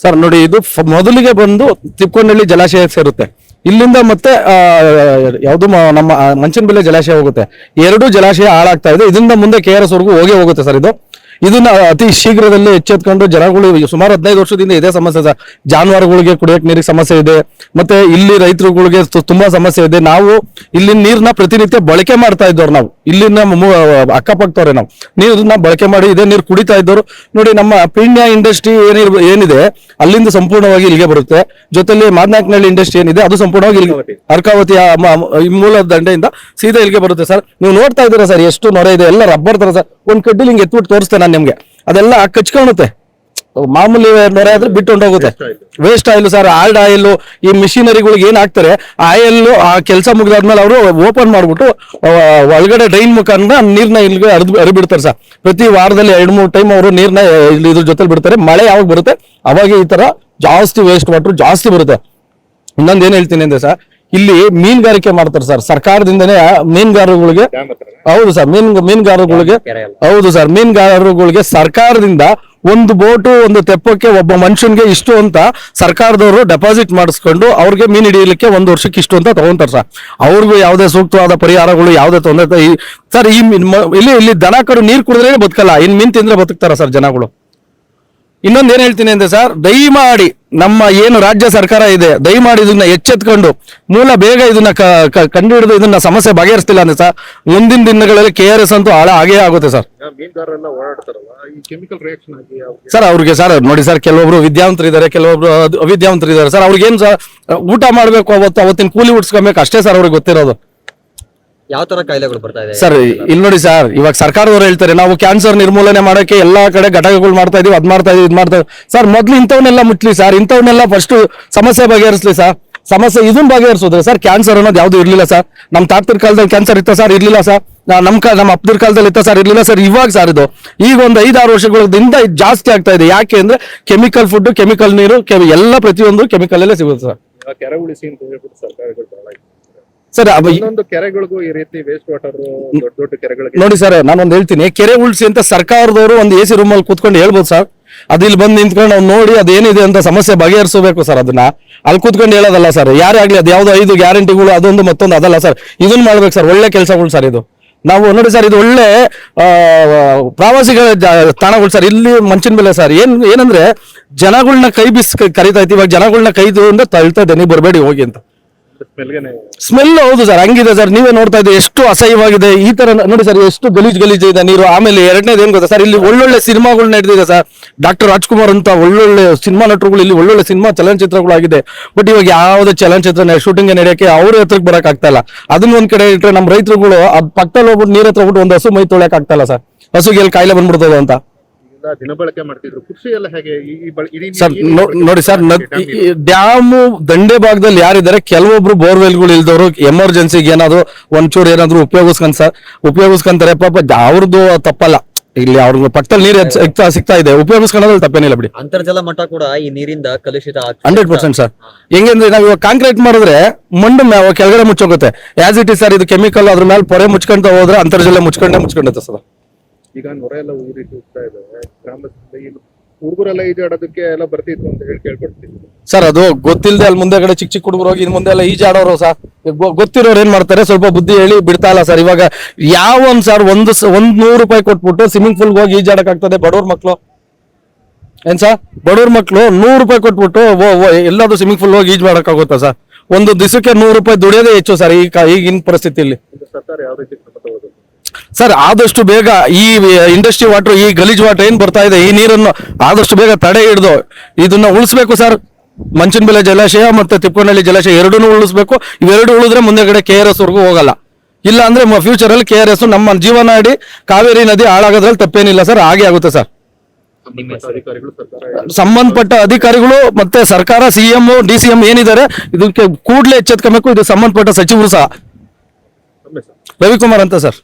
Sir ನೋಡಿ, ಇದು ಮೊದಲಿಗೆ ಬಂದು ತಿಪ್ಪಕೊಂಡಳ್ಳಿ ಜಲಾಶಯ ಸೇರುತ್ತೆ. ಇಲ್ಲಿಂದ ಮತ್ತೆ ಯಾವುದು ನಮ್ಮ ಮಂಚನಬೆಲೆ ಜಲಾಶಯ ಹೋಗುತ್ತೆ. ಎರಡು ಜಲಾಶಯ ಹಾಳಾಗ್ತಾ ಇದೆ. ಇದರಿಂದ ಮುಂದೆ KRS ವರೆಗೂ ಹೋಗುತ್ತೆ ಸರ್. ಇದನ್ನ ಅತಿ ಶೀಘ್ರದಲ್ಲಿ ಎಚ್ಚೆತ್ಕೊಂಡು ಜನಗಳು ಸುಮಾರು 15 ವರ್ಷದಿಂದ ಇದೇ ಸಮಸ್ಯೆ ಸರ್. ಜಾನುವಾರುಗಳಿಗೆ ಕುಡಿಯಕ್ಕೆ ನೀರಿಗೆ ಸಮಸ್ಯೆ ಇದೆ, ಮತ್ತೆ ಇಲ್ಲಿ ರೈತರುಗಳಿಗೆ ತುಂಬಾ ಸಮಸ್ಯೆ ಇದೆ. ನಾವು ಇಲ್ಲಿನ ನೀರ್ನ ಪ್ರತಿನಿತ್ಯ ಬಳಕೆ ಮಾಡ್ತಾ ಇದ್ದವ್ರು, ನಾವು ಇಲ್ಲಿನ ಅಕ್ಕಪಕ್ಕದವ್ರೆ, ನಾವು ನೀರನ್ನ ಬಳಕೆ ಮಾಡಿ ಇದೇ ನೀರು ಕುಡಿತಾ ಇದ್ದವರು. ನೋಡಿ, ನಮ್ಮ ಪೀಣ್ಯ ಇಂಡಸ್ಟ್ರಿ ಏನಿದೆ ಅಲ್ಲಿಂದ ಸಂಪೂರ್ಣವಾಗಿ ಇಲ್ಲಿಗೆ ಬರುತ್ತೆ. ಜೊತೆಲಿ ಮಾದನಾಯಕನಹಳ್ಳಿ ಇಂಡಸ್ಟ್ರಿ ಏನಿದೆ ಅದು ಸಂಪೂರ್ಣವಾಗಿ ಇಲ್ಲಿ ಅರ್ಕಾವತಿಯ ಮೂಲ ದಂಡೆಯಿಂದ ಸೀದಾ ಇಲ್ಲಿಗೆ ಬರುತ್ತೆ ಸರ್. ನೀವು ನೋಡ್ತಾ ಇದ್ದೀರಾ ಸರ್, ಎಷ್ಟು ನೊರೆ ಇದೆ, ಎಲ್ಲ ರಬ್ಬರ್ ತರ ಸರ್. ಒಂದ್ ಕಡ್ಡಿಲಿ ಹಿಂಗೆ ಎತ್ಬಿಟ್ಟು ತೋರಿಸ್ತೇನೆ ನಾನು ನಿಮ್ಗೆ. ಅದೆಲ್ಲ ಕಚ್ಕೊಳುತ್ತೆ. ಮಾಮೂಲಿ ನೊರೆ ಆದ್ರೆ ಬಿಟ್ಟು ಹೊಂಟೋಗುತ್ತೆ. ವೇಸ್ಟ್ ಆಯಿಲ್ ಸರ್, ಆಲ್ಡ್ ಆಯಿಲ್, ಈ ಮಿಷಿನರಿಗಳಿಗೆ ಏನ್ ಹಾಕ್ತಾರೆ ಆಯಿಲ್, ಆ ಕೆಲಸ ಮುಗಿದಾದ್ಮೇಲೆ ಅವರು ಓಪನ್ ಮಾಡ್ಬಿಟ್ಟು ಒಳಗಡೆ ಡ್ರೈನ್ ಮುಖಾಂತರ ನೀರ್ನ ಇಲ್ಲಿಗೆ ಹರಿಬಿಡ್ತಾರೆ ಸರ್. ಪ್ರತಿ ವಾರದಲ್ಲಿ 2-3 ಟೈಮ್ ಅವರು ನೀರ್ನ ಇದ್ರ ಜೊತೆ ಬಿಡ್ತಾರೆ. ಮಳೆ ಯಾವಾಗ ಬರುತ್ತೆ ಅವಾಗ ಈ ತರ ಜಾಸ್ತಿ ವೇಸ್ಟ್ ವಾಟರ್ ಜಾಸ್ತಿ ಬರುತ್ತೆ. ಇನ್ನೊಂದು ಏನ್ ಹೇಳ್ತೀನಿ ಅಂದ್ರೆ ಸರ್, ಇಲ್ಲಿ ಮೀನುಗಾರಿಕೆ ಮಾಡ್ತಾರೆ ಸರ್. ಸರ್ಕಾರದಿಂದನೇ ಮೀನುಗಾರರುಗಳಿಗೆ, ಹೌದು ಸರ್, ಮೀನುಗಾರರುಗಳಿಗೆ, ಹೌದು ಸರ್, ಮೀನುಗಾರರುಗಳಿಗೆ ಸರ್ಕಾರದಿಂದ ಒಂದು ಬೋಟು ಒಂದು ತೆಪ್ಪಕ್ಕೆ ಒಬ್ಬ ಮನುಷ್ಯನ್ಗೆ ಇಷ್ಟು ಅಂತ ಸರ್ಕಾರದವರು ಡೆಪಾಸಿಟ್ ಮಾಡಿಸ್ಕೊಂಡು ಅವ್ರಿಗೆ ಮೀನು ಹಿಡಿಯಲಿಕ್ಕೆ 1 ವರ್ಷಕ್ಕೆ ಇಷ್ಟು ಅಂತ ತಗೊಂತಾರೆ ಸರ್. ಅವ್ರಿಗೂ ಯಾವುದೇ ಸೂಕ್ತವಾದ ಪರಿಹಾರಗಳು ಯಾವುದೇ ತೊಂದರೆ ಸರ್. ಇಲ್ಲಿ ದನ ಕರು ನೀರು ಕುಡಿದ್ರೆ ಬದುಕಲ್ಲ, ಇನ್ ಮೀನ್ ತಿಂದ್ರೆ ಬದುಕ್ತಾರ ಸರ್ ಜನಗಳು. ಇನ್ನೊಂದು ಏನ್ ಹೇಳ್ತೀನಿ ಅಂದ್ರೆ ಸರ್, ದಯಮಾಡಿ ನಮ್ಮ ಏನು ರಾಜ್ಯ ಸರ್ಕಾರ ಇದೆ, ದಯಮಾಡಿ ಇದನ್ನ ಎಚ್ಚೆತ್ಕೊಂಡು ಬೇಗ ಇದನ್ನ ಕಂಡು ಹಿಡಿದು ಇದನ್ನ ಸಮಸ್ಯೆ ಬಗೆಹರಿಸ್ತಿಲ್ಲ ಅಂದ್ರೆ ಸರ್, ಮುಂದಿನ ದಿನಗಳಲ್ಲಿ KRS ಅಂತೂ ಆಗೇ ಆಗುತ್ತೆ ಸರ್. ಸರ್ ಅವ್ರಿಗೆ ಸರ್ ನೋಡಿ ಸರ್, ಕೆಲವೊಬ್ರು ವಿದ್ಯಾವಂತರು ಇದಾರೆ, ಕೆಲವೊಬ್ರು ಅವಿದ್ಯಾವಂತರು ಇದಾರೆ ಸರ್. ಅವ್ರಿಗೇನು ಸರ್, ಊಟ ಮಾಡ್ಬೇಕು, ಅವತ್ತಿನ ಕೂಲಿ ಉಡ್ಸ್ಕೊಬೇಕು ಅಷ್ಟೇ ಸರ್ ಅವ್ರಿಗೆ ಗೊತ್ತಿರೋದು. ಯಾವ ತರ ಕಾಯಿಲೆಗಳು ಬರ್ತಾ ಇದೆ ಸರ್? ಇಲ್ಲಿ ನೋಡಿ ಸರ್, ಇವಾಗ ಸರ್ಕಾರದವರು ಹೇಳ್ತಾರೆ ನಾವು ಕ್ಯಾನ್ಸರ್ ನಿರ್ಮೂಲನೆ ಮಾಡಕ್ಕೆ ಎಲ್ಲಾ ಕಡೆ ಘಟಕಗಳು ಮಾಡ್ತಾ ಇದೀವಿ, ಅದ್ ಮಾಡ್ತಾ ಇದೀವಿ, ಇದ್ ಮಾಡ್ತಾ ಸರ್. ಮೊದ್ಲು ಇಂಥವನ್ನೆಲ್ಲ ಮುಟ್ಲಿ ಸರ್, ಇಂಥವನ್ನೆಲ್ಲ ಫಸ್ಟ್ ಸಮಸ್ಯೆ ಬಗೆಹರಿಸ್ಲಿ ಸರ್. ಸಮಸ್ಯೆ ಇದನ್ನ ಬಗೆಹರಿಸೋದ್ರೆ ಸರ್, ಕ್ಯಾನ್ಸರ್ ಅನ್ನೋದು ಯಾವ್ದು ಇರ್ಲಿಲ್ಲ ಸರ್. ನಮ್ ತಾತರ ಕಾಲದಲ್ಲಿ ಕ್ಯಾನ್ಸರ್ ಇತ್ತ ಸರ್? ಇರ್ಲಿಲ್ಲ ಸರ್. ನಮ್ಮ ಅಪ್ಪದ್ರ ಕಾಲದಲ್ಲಿ ಇತ್ತ ಸರ್? ಇರ್ಲಿಲ್ಲ ಸರ್. ಇವಾಗ ಸರ್ ಇದು ಈಗ ಒಂದು 5-6 ವರ್ಷಗಳಿಂದ ಜಾಸ್ತಿ ಆಗ್ತಾ ಇದೆ. ಯಾಕೆ ಅಂದ್ರೆ ಕೆಮಿಕಲ್ ಫುಡ್, ಕೆಮಿಕಲ್ ನೀರು, ಎಲ್ಲ ಪ್ರತಿಯೊಂದು ಕೆಮಿಕಲ್ ಅಲ್ಲೇ ಸಿಗುತ್ತೆ ಸರ್. ಕೆರೆ ಉಳಿಸಿ ಅಂತ ಹೇಳ್ಬಿಟ್ಟು ಸರ್ಕಾರಗಳು ಸರ್, ಕೆರೆಗಳಿಗೂ ಈ ರೀತಿ ವೇಸ್ಟ್ ವಾಟರ್ ದೊಡ್ಡ ಕೆರೆಗಳಿಗೆ ನೋಡಿ ಸರ್, ನಾನೊಂದು ಹೇಳ್ತೀನಿ, ಕೆರೆ ಉಳಿಸಿ ಅಂತ ಸರ್ಕಾರದವರು ಒಂದು AC ರೂಮ್ ಅಲ್ಲಿ ಕೂತ್ಕೊಂಡು ಹೇಳ್ಬೋದು ಸರ್. ಅದು ಇಲ್ಲಿ ಬಂದು ನಿಂತ್ಕೊಂಡು ನಾವು ನೋಡಿ ಅದೇನಿದೆ ಅಂತ ಸಮಸ್ಯೆ ಬಗೆಹರಿಸಬೇಕು ಸರ್. ಅದನ್ನ ಅಲ್ಲಿ ಕೂತ್ಕೊಂಡು ಹೇಳೋದಲ್ಲ ಸರ್. ಯಾರೇ ಆಗ್ಲಿ, ಅದು ಯಾವ್ದೋ 5 ಗ್ಯಾರಂಟಿಗಳು ಅದೊಂದು ಮತ್ತೊಂದು ಅದಲ್ಲ ಸರ್. ಇದನ್ನ ಮಾಡ್ಬೇಕು ಸರ್, ಒಳ್ಳೆ ಕೆಲಸಗಳು ಸರ್. ಇದು ನಾವು ನೋಡಿ ಸರ್, ಇದು ಒಳ್ಳೆ ಪ್ರವಾಸಿಗಳ ತಾಣಗಳು ಸರ್. ಇಲ್ಲಿ ಮಂಚನಬೆಲೆ ಸರ್ ಏನಂದ್ರೆ ಜನಗಳನ್ನ ಕೈ ಕರಿತಾ ಇತ್ತು. ಇವಾಗ ಜನಗಳನ್ನ ಕೈದಿಂದ ತಳ್ತಾ ಇದೆ, ನೀವು ಬರಬೇಡಿ ಹೋಗಿ ಅಂತ. ಸ್ಮೆಲ್ ಹೌದು ಸರ್, ಹಂಗಿದೆ ಸರ್. ನೀವೇ ನೋಡ್ತಾ ಇದ್ದೀವಿ ಎಷ್ಟು ಅಸಹ್ಯವಾಗಿದೆ. ಈ ತರ ನೋಡಿ ಸರ್, ಎಷ್ಟು ಗಲೀಜ್ ಇದೆ ನೀರು. ಆಮೇಲೆ ಎರಡನೇದು ಏನ್ ಗೊತ್ತಾ ಸರ್, ಇಲ್ಲಿ ಒಳ್ಳೊಳ್ಳೆ ಸಿನಿಮಾಗಳು ನಡೆದಿದೆ ಸರ್. ಡಾಕ್ಟರ್ ರಾಜ್ಕುಮಾರ್ ಅಂತ ಒಳ್ಳೊಳ್ಳೆ ಸಿನಿಮಾ ನಟರುಗಳು, ಇಲ್ಲಿ ಒಳ್ಳೊಳ್ಳೆ ಸಿನಿಮಾ ಚಲನಚಿತ್ರಗಳು ಆಗಿದೆ. ಬಟ್ ಇವಾಗ ಯಾವುದೇ ಚಲನಚಿತ್ರ ಶೂಟಿಂಗ್ ನಡೆಯಕ್ಕೆ ಅವ್ರ ಹತ್ರಕ್ಕೆ ಬರಕ್ ಆಗ್ತಾ ಇಲ್ಲ. ಅದನ್ನ ಒಂದ್ ಕಡೆ ಇಟ್ಟರೆ ನಮ್ಮ ರೈತರುಗಳು ಪಕ್ಕದಲ್ಲಿ ಹೋಗ್ಬಿಟ್ಟು ನೀರ್ ಹತ್ರ ಹೋಗ್ಬಿಟ್ಟು ಒಂದು ಹಸು ಮೈ ತೊಳೆಯಕ್ ಆಗ್ತಾ ಇಲ್ಲ ಸರ್. ಹಸುಗೆ ಎಲ್ಲಿ ಕಾಯಿಲೆ ಬಂದ್ಬಿಡ್ತದೆ ಅಂತ ದಿನಬಳಕೆ ಮಾಡ್ತಿದ್ರು. ಕೃಷಿ ಎಲ್ಲ ಹೇಗೆ ಸರ್? ನೋಡಿ ಸರ್, ಡ್ಯಾಮು ದಂಡೆ ಭಾಗದಲ್ಲಿ ಯಾರಿದ್ದಾರೆ, ಕೆಲವೊಬ್ರು ಬೋರ್ವೆಲ್ಗಳು ಇಲ್ದವರು ಎಮರ್ಜೆನ್ಸಿಗೆ ಏನಾದ್ರು ಉಪಯೋಗಿಸ್ಕೊಂತಾರೆ ಪಾಪ. ಅವ್ರದ್ದು ತಪ್ಪಲ್ಲ, ಇಲ್ಲಿ ಅವ್ರಿಗೆ ಪಕ್ಕದಲ್ಲಿ ನೀರು ಸಿಗ್ತಾ ಇದೆ, ಉಪಯೋಗಿಸ್ಕೊಳ್ಳೋದ್ರಲ್ಲಿ ತಪ್ಪೇನಿಲ್ಲ ಬಿಡಿ. ಅಂತರ್ಜಲ ಮಟ್ಟ ಕೂಡ ಈ ನೀರಿಂದ ಕಲುಷಿತ 100% ಸರ್. ಹೆಂಗಂದ್ರೆ ನಾವು ಇವಾಗ ಕಾಂಕ್ರೀಟ್ ಮಾಡಿದ್ರೆ ಮಣ್ಣು ಕೆಳಗಡೆ ಮುಚ್ಚೋಗುತ್ತೆ. ಆಸ್ ಇಟ್ ಇಸ್ ಸರ್, ಇದು ಕೆಮಿಕಲ್, ಅದ್ರ ಮೇಲೆ ಪೊರೆ ಮುಚ್ಕೊಂತ ಹೋದ್ರೆ ಅಂತರ್ಜಲ ಮುಚ್ಕೊಂಡೈತೆ ಸರ್. ಈಗ ನೊರೆ ಎಲ್ಲ ಊರಿ ಹೋಗ್ತಾ ಇದೆ. ಗ್ರಾಮದಲ್ಲಿ ಹುಡುಗರೆಲ್ಲ ಈಜಾಡೋದಕ್ಕೆ ಎಲ್ಲ ಬರ್ತಿದ್ರು ಅಂತ ಹೇಳಿ ಕೇಳ್ಕೊಡ್ತೀವಿ ಸರ್. ಅದು ಗೊತ್ತಿಲ್ಲದೆ ಅಲ್ಲಿ ಮುಂದೆ ಕಡೆ ಚಿಕ್ಕ ಹುಡುಗರು ಹೋಗಿ ಇನ್ ಮುಂದೆ ಎಲ್ಲ ಈಜಾಡೋರು ಸರ್. ಗೊತ್ತಿರೋರು ಏನ್ ಮಾಡ್ತಾರೆ, ಸ್ವಲ್ಪ ಬುದ್ಧಿ ಹೇಳಿ ಬಿಡ್ತಾ ಇಲ್ಲ ಸರ್. ಇವಾಗ ಸರ್, 100 ರೂಪಾಯಿ ಕೊಟ್ಬಿಟ್ಟು ಸ್ವಿಮ್ಮಿಂಗ್ ಪೂಲ್ ಹೋಗಿ ಈಜಾಡಕ್ ಆಗ್ತದೆ ಬಡವ್ರ ಮಕ್ಳು? ಏನ್ ಸರ್, ಬಡವ್ರ ಮಕ್ಳು 100 ರೂಪಾಯಿ ಕೊಟ್ಬಿಟ್ಟು ಎಲ್ಲಾದ್ರೂ ಸ್ವಿಮ್ಮಿಂಗ್ ಪೂಲ್ ಹೋಗಿ ಈಜ್ ಮಾಡಕ್ ಆಗುತ್ತಾ ಸರ್? ಒಂದು ದಿವಸಕ್ಕೆ 100 ರೂಪಾಯಿ ದುಡಿಯೋದೇ ಹೆಚ್ಚು ಸರ್ ಈಗಿನ ಪರಿಸ್ಥಿತಿಯಲ್ಲಿ. ಸರ್ಕಾರ ಯಾವ ರೀತಿ ಸರ್, ಆದಷ್ಟು ಬೇಗ ಈ ಇಂಡಸ್ಟ್ರಿ ವಾಟರ್, ಈ ಗಲೀಜ್ ವಾಟರ್ ಏನ್ ಬರ್ತಾ ಇದೆ, ಈ ನೀರನ್ನು ಆದಷ್ಟು ಬೇಗ ತಡೆ ಹಿಡಿದು ಇದನ್ನ ಉಳಿಸ್ಬೇಕು ಸರ್. ಮಂಚನಬೆಲೆ ಜಲಾಶಯ ಮತ್ತೆ ತಿಪ್ಪಕೊಂಡಳ್ಳಿ ಜಲಾಶಯ ಎರಡನ್ನೂ ಉಳಿಸ್ಬೇಕು. ಇವೆರಡು ಉಳಿದ್ರೆ ಮುಂದೆಗಡೆ KRS ವರ್ಗೂ ಹೋಗಲ್ಲ. ಇಲ್ಲ ಅಂದ್ರೆ ಫ್ಯೂಚರ್ ಅಲ್ಲಿ KRS ನಮ್ಮ ಜೀವನಾಡಿ ಕಾವೇರಿ ನದಿ ಹಾಳಾಗೋದ್ರಲ್ಲಿ ತಪ್ಪೇನಿಲ್ಲ ಸರ್, ಹಾಗೆ ಆಗುತ್ತೆ ಸರ್. ಸಂಬಂಧಪಟ್ಟ ಅಧಿಕಾರಿಗಳು ಮತ್ತೆ ಸರ್ಕಾರ, CM, DCM ಏನಿದ್ದಾರೆ ಇದಕ್ಕೆ ಕೂಡಲೇ ಎಚ್ಚೆತ್ಕೊಬೇಕು. ಇದು ಸಂಬಂಧಪಟ್ಟ ಸಚಿವರು ಸಹ, ರವಿಕುಮಾರ್ ಅಂತ ಸರ್.